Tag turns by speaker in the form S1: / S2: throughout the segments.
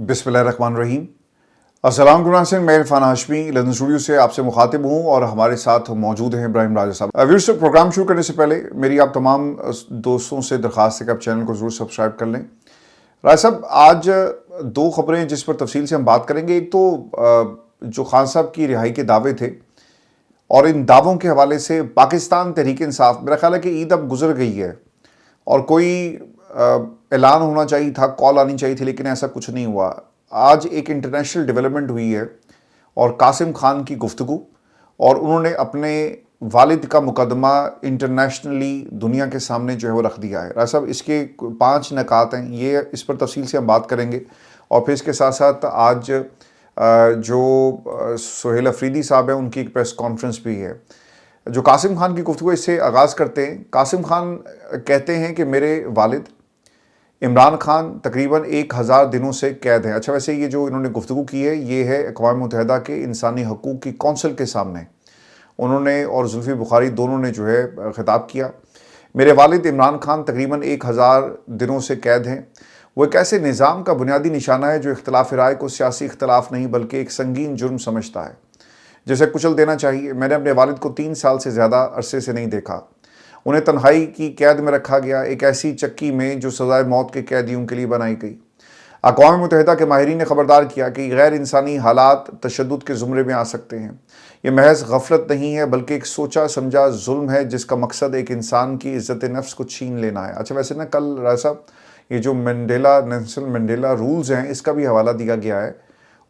S1: बिस्मिल्लाहिर्रहमानिर्रहीम। अस्सलाम वालेकुम। मैं इरफान हाशमी लंदन स्टूडियो से आपसे मुखातिब हूँ और हमारे साथ मौजूद हैं इब्राहिम राजा साहब। व्यूअर्स, प्रोग्राम शुरू करने से पहले मेरी आप तमाम दोस्तों से दरख्वास्त है कि आप चैनल को ज़रूर सब्सक्राइब कर लें। राजा साहब, आज दो खबरें जिस पर तफसील से हम बात करेंगे। एक तो जो खान साहब की रिहाई के दावे थे और इन दावों के हवाले से पाकिस्तान तहरीक इंसाफ, मेरा ख्याल है कि ईद अब गुजर गई है और कोई ऐलान होना चाहिए था, कॉल आनी चाहिए थी, लेकिन ऐसा कुछ नहीं हुआ। आज एक इंटरनेशनल डेवलपमेंट हुई है और कासिम खान की गुफ्तगू, और उन्होंने अपने वालिद का मुकदमा इंटरनेशनली दुनिया के सामने जो है वो रख दिया है। राजा साहब, इसके 5 नकात हैं, ये इस पर तफसील से हम बात करेंगे। और फिर इसके साथ साथ आज जो सोहेल अफरीदी साहब हैं, उनकी एक प्रेस कॉन्फ्रेंस भी है। जो कासिम खान की गुफ्तगू, इससे आगाज़ करते हैं। कासिम खान कहते हैं कि मेरे वालिद इमरान खान तकरीबन 1000 दिनों से कैद हैं। अच्छा, वैसे ये जो इन्होंने गुफ्तगू की है, ये है अक़वाम मुत्तहिदा के इंसानी हकूक़ की कौंसिल के सामने। उन्होंने और जुल्फ़ी बुखारी दोनों ने जो है ख़िताब किया। मेरे वालिद इमरान खान तकरीबन 1000 दिनों से कैद हैं। वो एक ऐसे निज़ाम का बुनियादी निशाना है जो इख्तलाफ राय को सियासी इख्तलाफ नहीं बल्कि एक संगीन जुर्म समझता है, जिसे कुचल देना चाहिए। मैंने अपने वालिद को 3 साल से ज़्यादा अरसे से नहीं देखा। उन्हें तन्हाई की कैद में रखा गया, एक ऐसी चक्की में जो सज़ाए मौत के कैदियों के लिए बनाई गई। अक़वाम मुत्तहिदा के माहिरीन ने खबरदार किया कि गैर इंसानी हालात तशद्दुद के ज़ुमरे में आ सकते हैं। ये महज गफलत नहीं है बल्कि एक सोचा समझा जुल्म है जिसका मकसद एक इंसान की इज़्ज़त नफ्स को छीन लेना है। अच्छा, वैसे ना कल राजा साहब, ये जो नेल्सन मंडेला रूल्स हैं, इसका भी हवाला दिया गया है।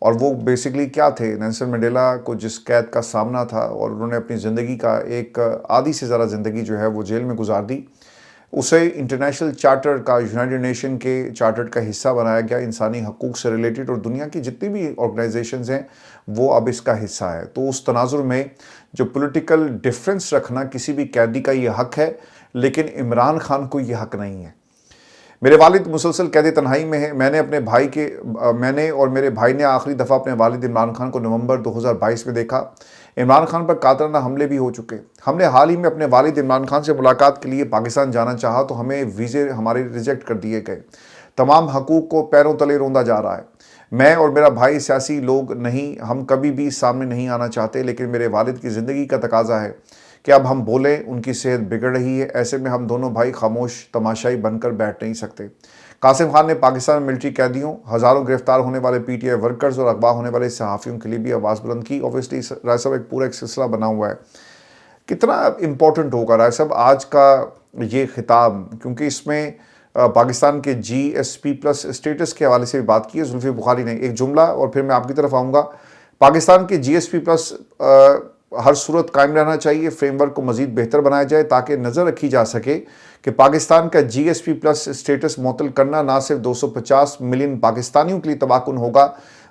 S1: और वो बेसिकली क्या थे? नेल्सन मंडेला को जिस कैद का सामना था और उन्होंने अपनी ज़िंदगी का एक आधी से ज़्यादा ज़िंदगी जो है वो जेल में गुजार दी, उसे इंटरनेशनल चार्टर का, यूनाइटेड नेशन के चार्टर का हिस्सा बनाया गया इंसानी हकूक़ से रिलेटेड, और दुनिया की जितनी भी ऑर्गेनाइजेशंस हैं वो अब इसका हिस्सा है। तो उस तनाजुर में जो पॉलिटिकल डिफरेंस रखना किसी भी कैदी का ये हक है, लेकिन इमरान खान को ये हक नहीं है। मेरे वालिद मुसलसल कैद तन्हाई में है। मैंने और मेरे भाई ने आखिरी दफ़ा अपने वालिद इमरान खान को नवंबर 2022 में देखा। इमरान खान पर कातलाना हमले भी हो चुके। हमने हाल ही में अपने वालिद इमरान खान से मुलाकात के लिए पाकिस्तान जाना चाहा तो हमें वीज़े हमारे रिजेक्ट कर दिए गए। तमाम हकूक़ को पैरों तले रौंदा जा रहा है। मैं और मेरा भाई सियासी लोग नहीं, हम कभी भी सामने नहीं आना चाहते, लेकिन मेरे वालिद की ज़िंदगी का तकाजा है कि अब हम बोलें। उनकी सेहत बिगड़ रही है, ऐसे में हम दोनों भाई खामोश तमाशाई बनकर बैठ नहीं सकते। कासिम खान ने पाकिस्तान में मिलिट्री कैदियों, हज़ारों गिरफ्तार होने वाले PTI वर्कर्स और अगवा होने वाले सहाफ़ियों के लिए भी आवाज़ बुलंद की। ऑब्वियसली राय साहब, एक पूरा एक सिलसिला बना हुआ है। कितना इम्पोर्टेंट होगा राय साहब आज का ये खिताब, क्योंकि इसमें पाकिस्तान के GSP+ स्टेटस के हवाले से भी बात की है जुल्फ़ी बुखारी ने। एक जुमला और फिर मैं आपकी तरफ आऊँगा। पाकिस्तान के GSP+ हर सूरत कायम रहना चाहिए, फ्रेमवर्क को मज़ीद बेहतर बनाया जाए ताकि नज़र रखी जा सके कि पाकिस्तान का GSP+ स्टेटस मुअत्तल करना ना सिर्फ 250 मिलियन पाकिस्तानियों के लिए तबाहकुन होगा,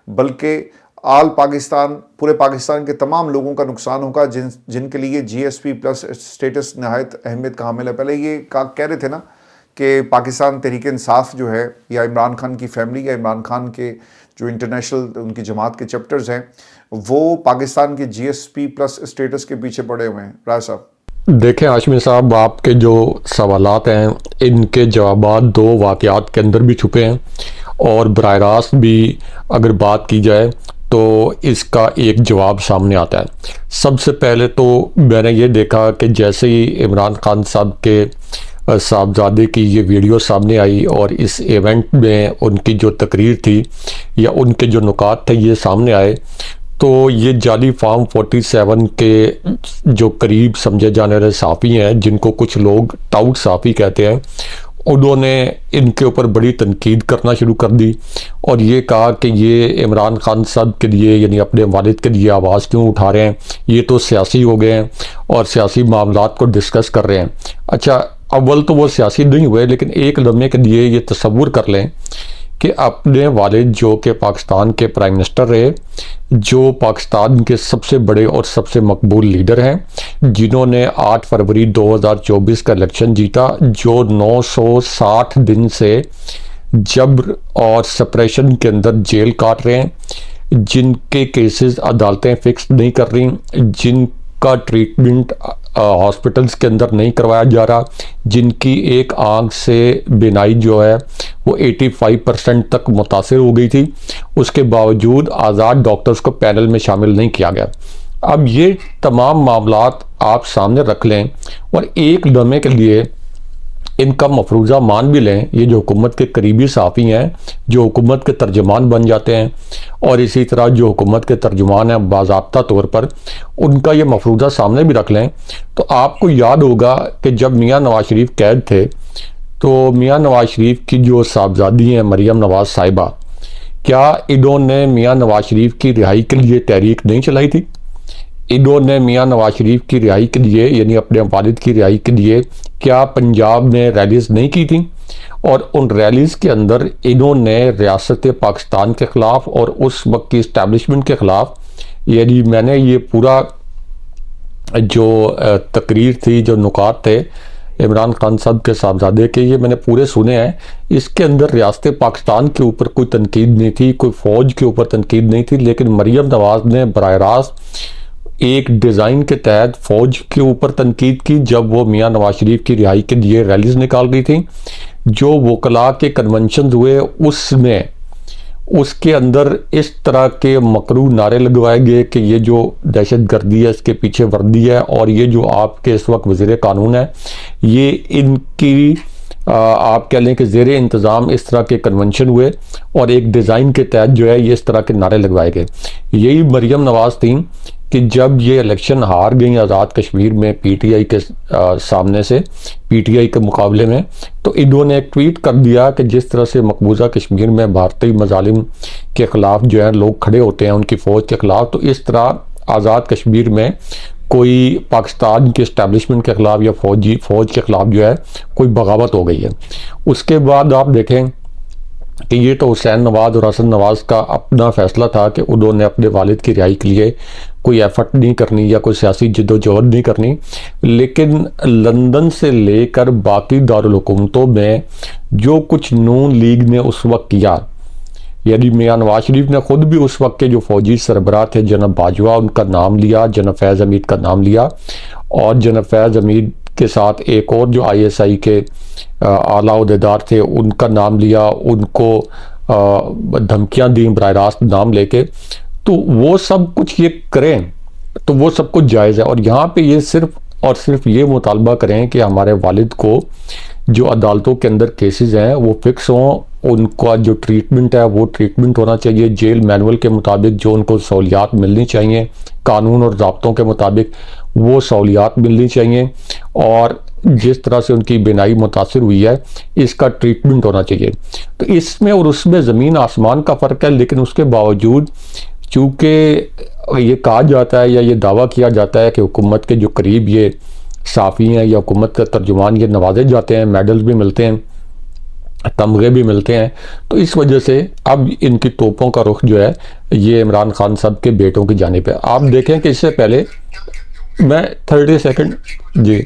S1: बल्कि आल पाकिस्तान, पूरे पाकिस्तान के तमाम लोगों का नुकसान होगा जिनके लिए GSP+ स्टेटस नहायत अहमियत का हामिल है। पहले ये कह रहे थे ना कि पाकिस्तान तहरीक इंसाफ जो है, या इमरान खान की फैमिली, या इमरान खान के जो इंटरनेशनल उनकी जमात के चैप्टर्स हैं, वो पाकिस्तान के GSP+ स्टेटस के पीछे पड़े हुए हैं। राय साहब
S2: देखें हाशमी साहब, आपके जो सवालात हैं इनके जवाबात 2 वाक़यात के अंदर भी छुपे हैं, और बराह रास्त भी अगर बात की जाए तो इसका एक जवाब सामने आता है। सबसे पहले तो मैंने ये देखा कि जैसे ही इमरान खान साहब के साहबजादे की ये वीडियो सामने आई और इस इवेंट में उनकी जो तकरीर थी या उनके जो नुकात थे ये सामने आए, तो ये जाली फार्म 47 के जो करीब समझे जाने वाले साफ़ी हैं, जिनको कुछ लोग टाउट साफ़ी कहते हैं, उन्होंने इनके ऊपर बड़ी तनकीद करना शुरू कर दी और ये कहा कि ये इमरान खान साहब के लिए, यानी अपने वालिद के लिए आवाज़ क्यों उठा रहे हैं, ये तो सियासी हो गए हैं और सियासी मामलात को डिस्कस कर रहे हैं। अच्छा, अव्वल तो वो सियासी नहीं हुए, लेकिन एक लम्हे के लिए ये तसव्वुर कर लें कि अपने वालिद जो कि पाकिस्तान के प्राइम मिनिस्टर रहे, जो पाकिस्तान के सबसे बड़े और सबसे मकबूल लीडर हैं, जिन्होंने 8 फरवरी 2024 का इलेक्शन जीता, जो 960 दिन से जबर और सप्रेशन के अंदर जेल काट रहे हैं, जिनके केसेस अदालतें फिक्स नहीं कर रही, जिन उनका ट्रीटमेंट हॉस्पिटल्स के अंदर नहीं करवाया जा रहा, जिनकी एक आंख से बिनाई जो है वो 85% तक मुतासिर हो गई थी, उसके बावजूद आज़ाद डॉक्टर्स को पैनल में शामिल नहीं किया गया। अब ये तमाम मामलात आप सामने रख लें और एक लम्हे के लिए इनका मफरूज़ा मान भी लें, ये जो हुकूमत के करीबी साफ़ी हैं जो हुकूमत के तर्जुमान बन जाते हैं, और इसी तरह जो हुकूमत के तर्जुमान हैं बाज़ाब्ता तौर पर उनका ये मफरूज़ा सामने भी रख लें, तो आपको याद होगा कि जब मियाँ नवाज शरीफ कैद थे तो मियाँ नवाज शरीफ की जो साहबजादी हैं मरीम नवाज साहिबा, क्या इन्होंने मियाँ नवाज शरीफ की रिहाई के लिए तहरीक नहीं चलाई थी? इन्होंने मियाँ नवाज शरीफ की रिहाई के लिए यानी अपने वालिद की रिहाई के लिए क्या पंजाब में रैलीज़ नहीं की थी? और उन रैलीज़ के अंदर इन्होंने रियासत पाकिस्तान के ख़िलाफ़ और उस वक्त की इस्टेब्लिशमेंट के ख़िलाफ़, यानी मैंने ये पूरा जो तकरीर थी, जो नुकात थे इमरान खान साहब के साहबजादे के, ये मैंने पूरे सुने हैं। इसके अंदर रियासत पाकिस्तान के ऊपर कोई तनकीद नहीं थी, कोई फ़ौज के ऊपर तनकीद नहीं थी, लेकिन मरीम नवाज़ ने बराह रास्त एक डिज़ाइन के तहत फ़ौज के ऊपर तनकीद की जब वो मियाँ नवाज शरीफ की रिहाई के लिए रैलीज़ निकाल रही थी। जो वकला के कन्वेंशन हुए उसमें उसके अंदर इस तरह के मकरू नारे लगवाए गए कि ये जो दहशत गर्दी है इसके पीछे वर्दी है, और ये जो आपके इस वक्त वज़ीर कानून है ये इनकी आप कह लें कि ज़ेर इंतज़ाम इस तरह के कन्वेंशन हुए और एक डिज़ाइन के तहत जो है ये इस तरह के नारे लगवाए गए। यही मरीम नवाज़ थी कि जब ये इलेक्शन हार गई आज़ाद कश्मीर में पीटीआई के सामने से, पीटीआई के मुकाबले में, तो इन्होंने एक ट्वीट कर दिया कि जिस तरह से मकबूजा कश्मीर में भारतीय मजालिम के ख़िलाफ़ जो है लोग खड़े होते हैं उनकी फ़ौज के ख़िलाफ़, तो इस तरह आज़ाद कश्मीर में कोई पाकिस्तान के इस्टेब्लिशमेंट के ख़िलाफ़ या फ़ौज के ख़िलाफ़ जो है कोई बगावत हो गई है। उसके बाद आप देखें कि ये तो हुसैन नवाज़ और हसन नवाज़ का अपना फ़ैसला था कि उन्होंने अपने वालिद की रिहाई के लिए कोई एफर्ट नहीं करनी या कोई सियासी जिद्दोजहद नहीं करनी, लेकिन लंदन से लेकर बाकी दारुल हुकूमतों में जो कुछ नून लीग ने उस वक्त किया, यानी मियाँ नवाज शरीफ ने ख़ुद भी उस वक्त के जो फ़ौजी सरबराह थे जनाब बाजवा उनका नाम लिया, जनाब फैज़ हमीद का नाम लिया, और जनाब फैज़ हमीद के साथ एक और जो आईएसआई के आला अहदेदार थे उनका नाम लिया, उनको धमकियां दी बराह रास्त नाम लेके। तो वो सब कुछ ये करें तो वो सब कुछ जायज़ है, और यहाँ पे ये सिर्फ और सिर्फ ये मुतालबा करें कि हमारे वालिद को जो अदालतों के अंदर केसेस हैं वो फिक्स हों, उनका जो ट्रीटमेंट है वो ट्रीटमेंट होना चाहिए जेल मैनुअल के मुताबिक, जो उनको सहूलियात मिलनी चाहिए कानून और ज़ाब्तों के मुताबिक वो सहूलियात मिलनी चाहिए, और जिस तरह से उनकी बिनाई मुतासिर हुई है इसका ट्रीटमेंट होना चाहिए। तो इसमें और उसमें ज़मीन आसमान का फ़र्क है, लेकिन उसके बावजूद चूँकि ये कहा जाता है या ये दावा किया जाता है कि हुकूमत के जो करीब ये साफ़ी हैं या हुकूमत का तर्जुमान ये नवाजे जाते हैं, मेडल्स भी मिलते हैं, तमगे भी मिलते हैं, तो इस वजह से अब इनकी तोपों का रुख जो है ये इमरान खान साहब के बेटों की जानिब है। आप देखें कि इससे पहले मैं 30 सेकंड जी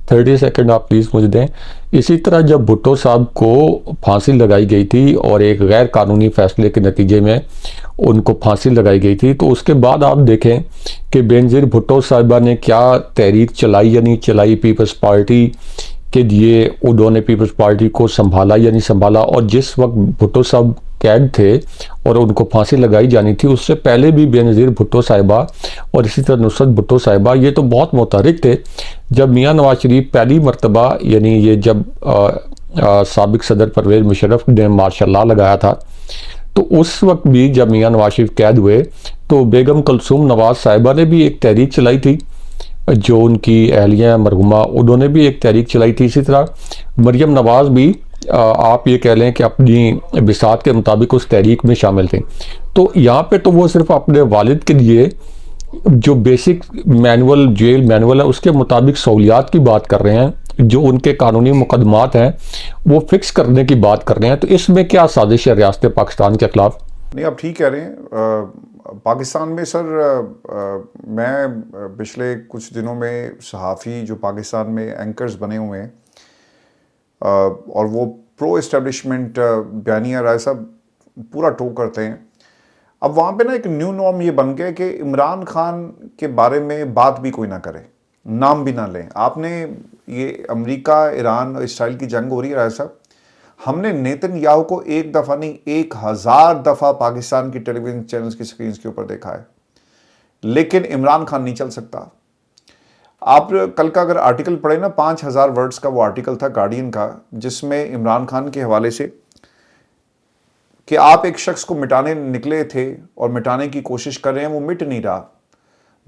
S2: 30 सेकंड आप प्लीज़ मुझे दें। इसी तरह जब भुट्टो साहब को फांसी लगाई गई थी और एक गैर कानूनी फ़ैसले के नतीजे में उनको फांसी लगाई गई थी, तो उसके बाद आप देखें कि बेनज़ीर भुट्टो साहिबा ने क्या तहरीक चलाई या नहीं चलाई पीपल्स पार्टी के लिए, उन्होंने पीपल्स पार्टी को संभाला या नहीं संभाला। और जिस वक्त भुट्टो साहब कैद थे और उनको फांसी लगाई जानी थी उससे पहले भी बेनज़ीर भुट्टो साहिबा और इसी तरह नुसरत भुट्टो साहिबा ये तो बहुत मुतहरिक थे। जब मियाँ नवाज शरीफ पहली मरतबा यानी ये जब साबिक सदर परवेज़ मुशर्रफ ने मार्शल लॉ लगाया था, तो उस वक्त भी जब मियाँ नवाज शरीफ कैद हुए तो बेगम कुलसूम नवाज साहिबा ने भी एक तहरीक चलाई थी, जो उनकी अहलिया मरहुमा उन्होंने भी एक तहरीक चलाई थी। इसी तरह मरीम नवाज़ भी आप ये कह लें कि अपनी बिसात के मुताबिक उस तहरीक में शामिल थे। तो यहाँ पे तो वो सिर्फ अपने वालिद के लिए जो बेसिक मैनुअल जेल मैनुअल है उसके मुताबिक सहूलियात की बात कर रहे हैं, जो उनके कानूनी मुकदमात हैं वो फिक्स करने की बात कर रहे हैं। तो इसमें क्या साजिश है रियासत पाकिस्तान के ख़िलाफ़?
S1: नहीं, आप ठीक कह रहे हैं। पाकिस्तान में सर मैं पिछले कुछ दिनों में सहाफ़ी जो पाकिस्तान में एंकर्स बने हुए हैं और वो प्रो इस्टेब्लिशमेंट बयानिया राय साहब पूरा टो करते हैं। अब वहाँ पे ना एक न्यू नॉर्म ये बन गया कि इमरान खान के बारे में बात भी कोई ना करे, नाम भी ना लें। आपने ये अमेरिका ईरान और इसराइल की जंग हो रही है राय साहब, हमने नेतन्याहू को एक दफ़ा नहीं 1000 दफ़ा पाकिस्तान की टेलीविजन चैनल्स की स्क्रीन के ऊपर देखा है, लेकिन इमरान खान नहीं चल सकता। आप कल का अगर आर्टिकल पढ़े ना, 5000 वर्ड्स का वो आर्टिकल था गार्डियन का, जिसमें इमरान खान के हवाले से कि आप एक शख्स को मिटाने निकले थे और मिटाने की कोशिश कर रहे हैं, वो मिट नहीं रहा,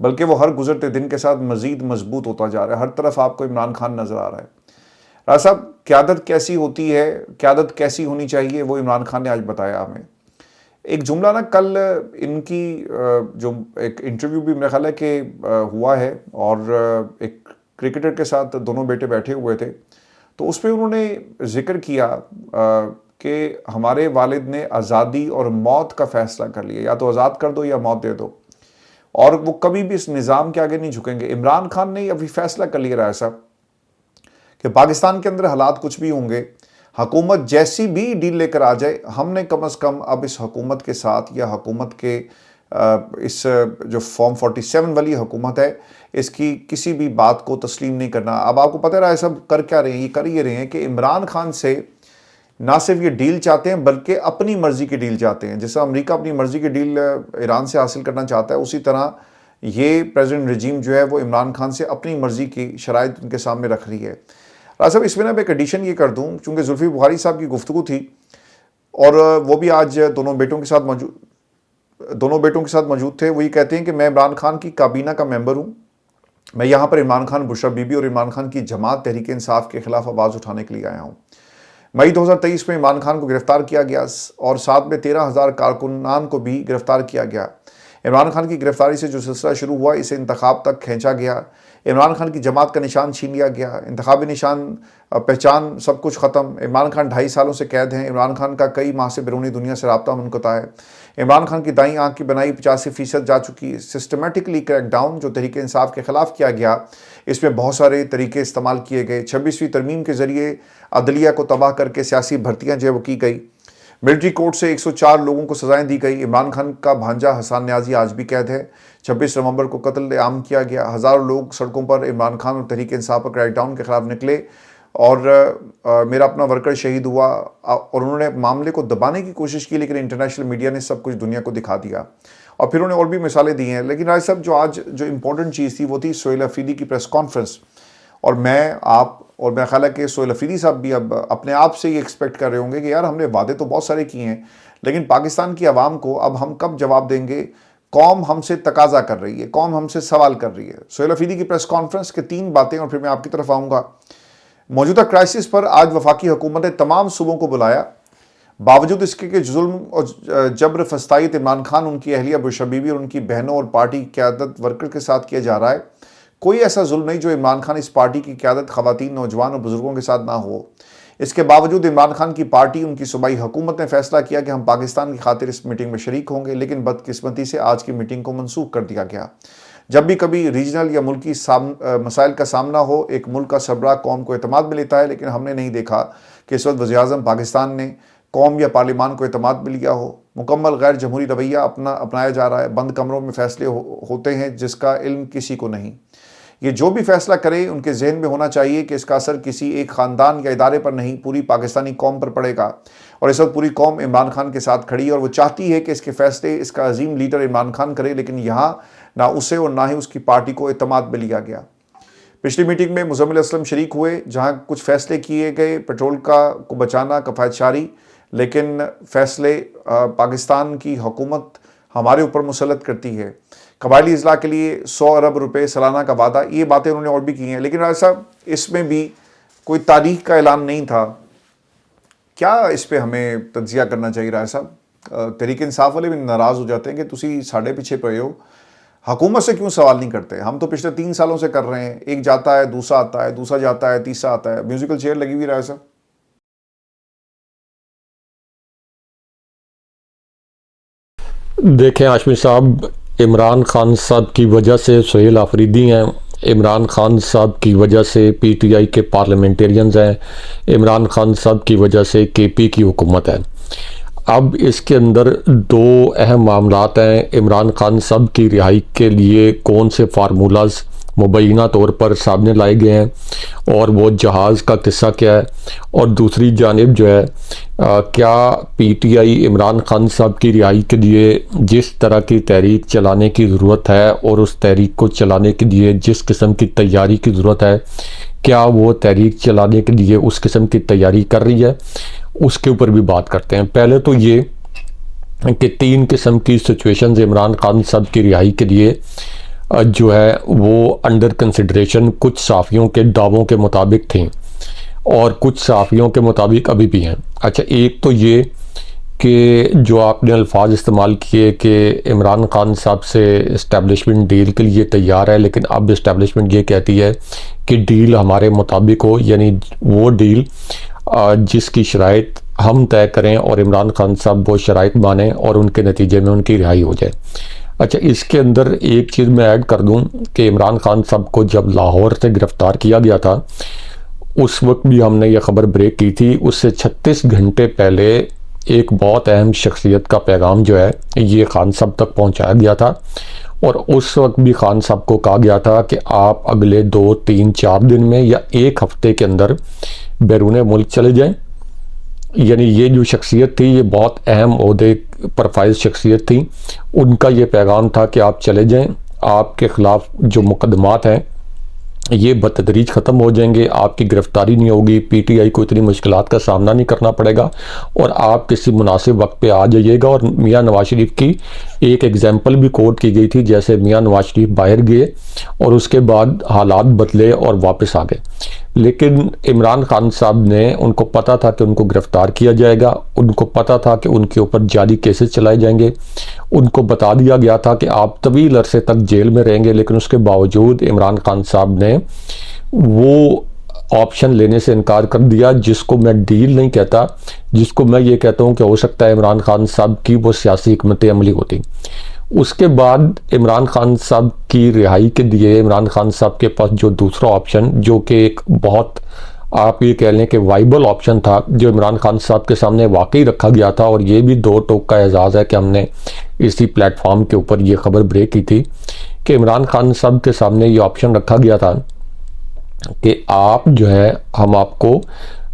S1: बल्कि वो हर गुजरते दिन के साथ मजीद मजबूत होता जा रहा है। हर तरफ आपको इमरान खान नजर आ रहा है। राज साहब, क़यादत कैसी होती है, क़यादत कैसी होनी चाहिए, वो इमरान खान ने आज बताया हमें। एक जुमला ना कल इनकी जो एक इंटरव्यू भी मेरा ख्याल है कि हुआ है, और एक क्रिकेटर के साथ दोनों बेटे बैठे हुए थे, तो उस पर उन्होंने जिक्र किया कि हमारे वालिद ने आज़ादी और मौत का फ़ैसला कर लिया, या तो आज़ाद कर दो या मौत दे दो, और वो कभी भी इस निज़ाम के आगे नहीं झुकेंगे। इमरान खान ने अभी फैसला कर लिया है साहब कि पाकिस्तान के अंदर हालात कुछ भी होंगे, हुकूमत जैसी भी डील लेकर आ जाए, हमने कम अज़ कम अब इस हुकूमत के साथ, या हुकूमत के इस जो फॉर्म 47 वाली हुकूमत है, इसकी किसी भी बात को तस्लीम नहीं करना। अब आपको पता है सब कर क्या रहे हैं, ये कर ये रहे हैं कि इमरान खान से ना सिर्फ ये डील चाहते हैं, बल्कि अपनी मर्जी की डील चाहते हैं। जैसा अमेरिका अपनी मर्जी की डील ईरान से हासिल करना चाहता है, उसी तरह ये प्रेसिडेंट रजीम जो है वो इमरान खान से अपनी मर्जी की शराइत उनके सामने रख रही है। राज साहब, इसमें ना मैं एक एडिशन ये कर दूं, चूँकि जुल्फी बुखारी साहब की गुफ्तगू थी और वो भी आज दोनों बेटों के साथ मौजूद थे। वो ये कहते हैं कि मैं इमरान खान की काबीना का मेंबर हूँ, मैं यहाँ पर इमरान खान, बुशरा बीबी और इमरान खान की जमात तहरीक इंसाफ के खिलाफ आवाज़ उठाने के लिए आया हूँ। मई 2023 में इमरान खान को गिरफ्तार किया गया और साथ में 13,000 कारकुनान को भी गिरफ्तार किया गया। इमरान खान की गिरफ्तारी से जो सिलसिला शुरू हुआ, इसे इंतखाब तक खींचा गया। इमरान खान की जमात का निशान छीन लिया गया, इंतखाबी निशान, पहचान, सब कुछ ख़त्म। इमरान खान 2.5 सालों से कैद हैं। इमरान खान का कई माह से बैरूनी दुनिया से रब्ता मुनक़ता है। इमरान खान की दाईं आँख की बनाई 85% जा चुकी है। सिस्टमेटिकली क्रैकडाउन जो तहरीक इंसाफ के ख़िलाफ़ किया गया, इसमें बहुत सारे तरीके इस्तेमाल किए गए। 26वीं तरमीम के ज़रिए अदलिया को तबाह करके सियासी भर्तियाँ जो है वो की गई। मिलिट्री कोर्ट से 104 लोगों को सज़ाएं दी गई। इमरान खान का भांजा हसन न्याजी आज भी कैद है। 26 नवंबर को कत्ल आम किया गया। हज़ारों लोग सड़कों पर इमरान खान और तहरीक इंसाफ पर क्रैकडाउन के खिलाफ निकले और मेरा अपना वर्कर शहीद हुआ और उन्होंने मामले को दबाने की कोशिश की, लेकिन इंटरनेशनल मीडिया ने सब कुछ दुनिया को दिखा दिया और फिर उन्हें और भी मिसालें दी हैं। लेकिन राज साहब, जो आज जो इम्पोर्टेंट चीज़ थी वो थी सोहेल अफरीदी की प्रेस कॉन्फ्रेंस, और मैं, आप और मेरा ख्याल है कि सोहेल अफरीदी साहब भी अब अपने आप से ये एक्सपेक्ट कर रहे होंगे कि यार हमने वादे तो बहुत सारे किए हैं, लेकिन पाकिस्तान की आवाम को अब हम कब जवाब देंगे। कौम हमसे तकाजा कर रही है, कौम हमसे सवाल कर रही है। सोहेल अफरीदी की प्रेस कॉन्फ्रेंस के 3 बातें और फिर मैं आपकी तरफ आऊँगा। मौजूदा क्राइसिस पर आज वफाकी हुकूमत ने तमाम सूबों को बुलाया, बावजूद इसके कि जुल्म और जबर फस्तायत इमरान खान, उनकी अहलिया बुशरा बीबी और उनकी बहनों और पार्टी क़यादत वर्कर के साथ किया जा रहा है। कोई ऐसा जुल्म नहीं जो इमरान खान इस पार्टी की क़यादत ख़वातीन, नौजवान और बुजुर्गों के साथ ना हो। इसके बावजूद इमरान खान की पार्टी, उनकी सूबाई हुकूमत ने फैसला किया कि हम पाकिस्तान की खातिर इस मीटिंग में शरीक होंगे, लेकिन बदकिस्मती से आज की मीटिंग को मनसूख कर दिया गया। जब भी कभी रीजनल या मुल्की मसाइल का सामना हो, एक मुल्क का सरबराह कौम को एतमाद में लेता है, लेकिन हमने नहीं देखा कि इस वक्त वज़ीर-ए-आज़म पाकिस्तान ने कौम या पार्लिमान को एतमाद में लिया हो। मुकम्मल गैर जमहूरी रवैया अपनाया जा रहा है। बंद कमरों में फ़ैसले होते हैं जिसका इल्म किसी को नहीं। ये जो भी फैसला करे, उनके जहन में होना चाहिए कि इसका असर किसी एक ख़ानदान या इदारे पर नहीं, पूरी पाकिस्तानी कौम पर पड़ेगा। और इस वक्त पूरी कौम इमरान खान के साथ खड़ी है और वो चाहती है कि इसके फैसले इसका अजीम लीडर इमरान खान करे, लेकिन यहाँ ना उसे और ना ही उसकी पार्टी को एतमाद में लिया गया। पिछली मीटिंग में मुज़म्मिल असलम शरीक हुए, जहाँ कुछ फ़ैसले किए गए, पेट्रोल को बचाना, कफ़ायतशारी, लेकिन फ़ैसले पाकिस्तान की हुकूमत हमारे ऊपर मुसल्लत करती है। कबायली इज़लाह के लिए 100 अरब रुपए सालाना का वादा, ये बातें उन्होंने और भी की हैं। लेकिन राज साहब, इसमें भी कोई तारीख का ऐलान नहीं था। क्या इस पर हमें तज्जिया करना चाहिए राज साहब? तहरीक इंसाफ वाले भी नाराज़ हो जाते हैं कि तुसी साढ़े पीछे पे हो, हुकूमत से क्यों सवाल नहीं करते? हम तो पिछले 3 सालों से कर रहे हैं। एक जाता है, दूसरा आता है, दूसरा जाता है, तीसरा आता है। म्यूजिकल चेयर लगी हुई राज साहब।
S2: देखें हाशमी साहब, इमरान खान साहब की वजह से सोहेल अफरीदी हैं, इमरान खान साहब की वजह से पीटीआई के पार्लियामेंटेरियंस हैं, इमरान खान साहब की वजह से केपी की हुकूमत है। अब इसके अंदर दो अहम मामलात हैं। इमरान खान साहब की रिहाई के लिए कौन से फार्मूलाज मुबैना तौर पर सामने लाए गए हैं और वो जहाज़ का किस्सा क्या है, और दूसरी जानिब जो है क्या पीटीआई इमरान खान साहब की रिहाई के लिए जिस तरह की तहरीक चलाने की ज़रूरत है और उस तहरीक को चलाने के लिए जिस किस्म की तैयारी की ज़रूरत है, क्या वो तहरीक चलाने के लिए उस किस्म की तैयारी कर रही है, उसके ऊपर भी बात करते हैं। पहले तो ये कि 3 किस्म की सिचुएशंस इमरान खान साहब की रिहाई के लिए जो है वो अंडर कंसिडरेशन कुछ सहाफ़ियों के दावों के मुताबिक थी और कुछ सहाफ़ियों के मुताबिक अभी भी हैं। अच्छा, एक तो ये कि जो आपने अल्फाज इस्तेमाल किए कि इमरान खान साहब से इस्टेब्लिशमेंट डील के लिए तैयार है, लेकिन अब इस्टेब्लिशमेंट ये कहती है कि डील हमारे मुताबिक हो, यानी वो डील जिसकी शराइत हम तय करें और इमरान खान साहब वो शराइत माने और उनके नतीजे में उनकी रिहाई हो जाए। अच्छा, इसके अंदर एक चीज़ मैं ऐड कर दूं कि इमरान खान साहब को जब लाहौर से गिरफ़्तार किया गया था उस वक्त भी हमने ये ख़बर ब्रेक की थी। उससे 36 घंटे पहले एक बहुत अहम शख्सियत का पैगाम जो है ये खान साहब तक पहुंचाया गया था और उस वक्त भी खान साहब को कहा गया था कि आप अगले 2, 3, 4 दिन में या 1 हफ्ते के अंदर बैरून मुल्क चले जाएं। यानी ये जो शख्सियत थी ये बहुत अहम ओहदे पर फाइज शख्सियत थी, उनका ये पैगाम था कि आप चले जाएं, आपके ख़िलाफ़ जो मुकदमात हैं ये बतदरीज ख़त्म हो जाएंगे, आपकी गिरफ़्तारी नहीं होगी, पीटीआई को इतनी मुश्किलात का सामना नहीं करना पड़ेगा और आप किसी मुनासिब वक्त पे आ जाइएगा। और मियाँ नवाज शरीफ की एक एग्जांपल भी कोट की गई थी, जैसे मियाँ नवाज शरीफ बाहर गए और उसके बाद हालात बदले और वापस आ गए, लेकिन इमरान खान साहब ने, उनको पता था कि उनको गिरफ़्तार किया जाएगा, उनको पता था कि उनके ऊपर जाली केसेस चलाए जाएंगे, उनको बता दिया गया था कि आप तवील अरसे तक जेल में रहेंगे, लेकिन उसके बावजूद इमरान खान साहब ने वो ऑप्शन लेने से इनकार कर दिया, जिसको मैं डील नहीं कहता, जिसको मैं ये कहता हूँ कि हो सकता है इमरान खान साहब की वो सियासी हिकमत अमली होती। उसके बाद इमरान खान साहब की रिहाई के लिए इमरान खान साहब के पास जो दूसरा ऑप्शन, जो कि एक बहुत आप ये कह लें कि वाइबल ऑप्शन था, जो इमरान खान साहब के सामने वाकई रखा गया था, और ये भी 2 टोक का एजाज़ है कि हमने इसी प्लेटफॉर्म के ऊपर ये खबर ब्रेक की थी कि इमरान खान साहब के सामने ये ऑप्शन रखा गया था कि आप जो है हम आपको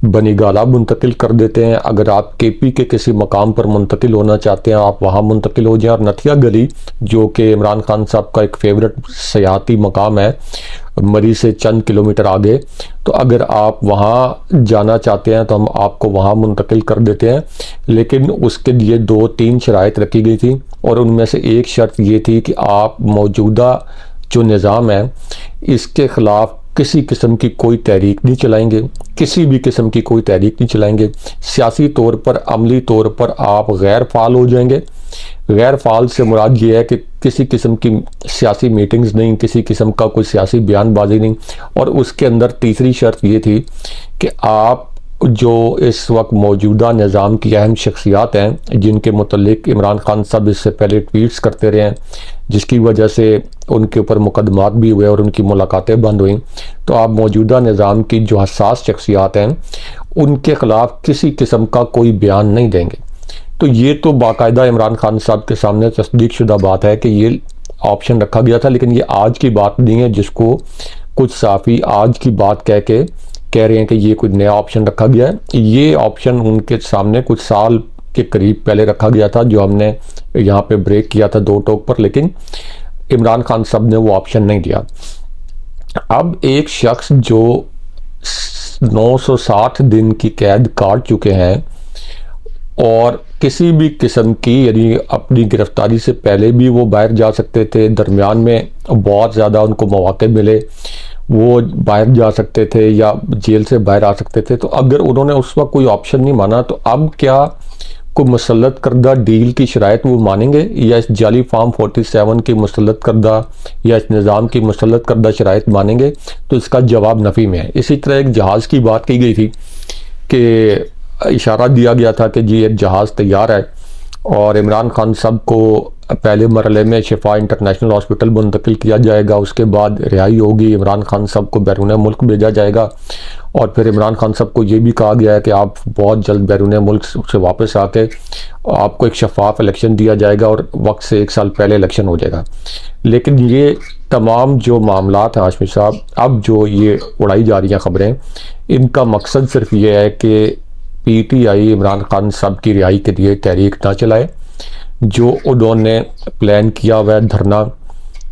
S2: बनीगाला मुंतकिल कर देते हैं, अगर आप केपी के किसी मकाम पर मुंतकिल होना चाहते हैं आप वहाँ मुंतकिल हो जाएं, और नथिया गली जो कि इमरान खान साहब का एक फेवरेट सयाहती मकाम है मरी से चंद किलोमीटर आगे, तो अगर आप वहाँ जाना चाहते हैं तो हम आपको वहाँ मुंतकिल कर देते हैं। लेकिन उसके लिए 2-3 शराइत रखी गई थी और उनमें से एक शर्त ये थी कि आप मौजूदा जो निज़ाम है इसके ख़िलाफ़ किसी किस्म की कोई तहरीक नहीं चलाएंगे, किसी भी किस्म की कोई तहरीक नहीं चलाएंगे, सियासी तौर पर, अमली तौर पर आप गैर फ़ाल हो जाएंगे। गैर फ़ाल से मुराद ये है कि किसी किस्म की सियासी मीटिंग्स नहीं, किसी किस्म का कोई सियासी बयानबाजी नहीं। और उसके अंदर तीसरी शर्त ये थी कि आप जो इस वक्त मौजूदा निज़ाम की अहम शख्सियात हैं जिनके मुतल्लिक इमरान खान साहब इससे पहले ट्वीट्स करते रहे हैं, जिसकी वजह से उनके ऊपर मुकदमात भी हुए और उनकी मुलाकातें बंद हुई, तो आप मौजूदा निज़ाम की जो हसास शख्सियात हैं उनके ख़िलाफ़ किसी किस्म का कोई बयान नहीं देंगे। तो ये तो बाकायदा इमरान खान साहब के सामने तस्दीक शुदा बात है कि ये ऑप्शन रखा गया था, लेकिन ये आज की बात नहीं है जिसको कुछ सहाफ़ी आज की बात कह रहे हैं कि ये कोई नया ऑप्शन रखा गया है। ये ऑप्शन उनके सामने कुछ साल के करीब पहले रखा गया था, जो हमने यहाँ पे ब्रेक किया था 2 टोक पर, लेकिन इमरान खान साहब ने वो ऑप्शन नहीं दिया। अब एक शख्स जो 960 दिन की कैद काट चुके हैं और किसी भी किस्म की, यानी अपनी गिरफ्तारी से पहले भी वो बाहर जा सकते थे, दरमियान में बहुत ज़्यादा उनको मौके मिले, वो बाहर जा सकते थे या जेल से बाहर आ सकते थे, तो अगर उन्होंने उस वक्त कोई ऑप्शन नहीं माना तो अब क्या कोई मुसल्लत करदा डील की शराइत वो मानेंगे, या इस जाली फार्म 47 की मुसल्लत करदा या इस निज़ाम की मुसल्लत करदा शराइत मानेंगे? तो इसका जवाब नफ़ी में है। इसी तरह एक जहाज़ की बात की गई थी कि इशारा दिया गया था कि जी एक जहाज़ तैयार है और इमरान खान साहब को पहले मरहले में शिफा इंटरनेशनल हॉस्पिटल मुंतकिल किया जाएगा, उसके बाद रिहाई होगी, इमरान खान साहब को बैरून मुल्क भेजा जाएगा और फिर इमरान खान साहब को ये भी कहा गया है कि आप बहुत जल्द बैरून मुल्क से वापस आके आपको एक शफाफ इलेक्शन दिया जाएगा और वक्त से 1 साल पहले इलेक्शन हो जाएगा। लेकिन ये तमाम जो मामलात हैं हाशमी साहब, अब जो ये उड़ाई जा रही हैं खबरें, इनका मकसद सिर्फ ये है कि PTI इमरान खान साहब की रिहाई के लिए तहरीक ना चलाए। जो उन्होंने प्लान किया हुआ है धरना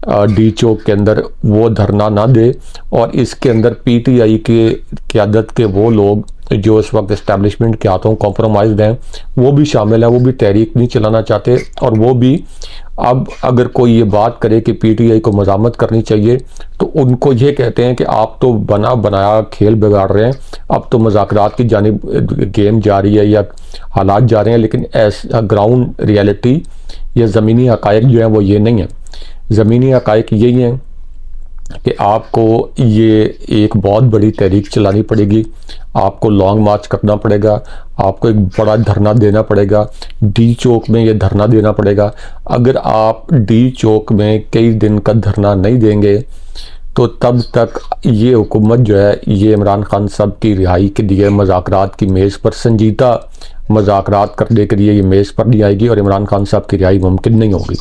S2: डी चौक के अंदर, वो धरना ना दे और इसके अंदर PTI के क़यादत के वो लोग जो इस वक्त इस्टेब्लिशमेंट के हाथों कॉम्प्रोमाइज़ हैं वो भी शामिल हैं, वो भी तहरीक नहीं चलाना चाहते। और वो भी अब अगर कोई ये बात करे कि PTI को मज़ामत करनी चाहिए तो उनको ये कहते हैं कि आप तो बना बनाया खेल बिगाड़ रहे हैं, अब तो मुज़ाकरात की जानिब गेम जा रही है या हालात जा रहे हैं, लेकिन ऐसा ग्राउंड रियलिटी या ज़मीनी हक़ाइक़ जो हैं वो ये नहीं है। ज़मीनी हक़ाइक़ यही हैं कि आपको ये एक बहुत बड़ी तहरीक चलानी पड़ेगी, आपको लॉन्ग मार्च करना पड़ेगा, आपको एक बड़ा धरना देना पड़ेगा, डी चौक में ये धरना देना पड़ेगा। अगर आप डी चौक में कई दिन का धरना नहीं देंगे तो तब तक ये हुकूमत जो है ये इमरान खान साहब की रिहाई के लिए मुज़ाकरात की मेज़ पर संजीदा मुज़ाकरात करने के लिए ये मेज़ पर नहीं आएगी और इमरान खान साहब की रिहाई मुमकिन नहीं होगी।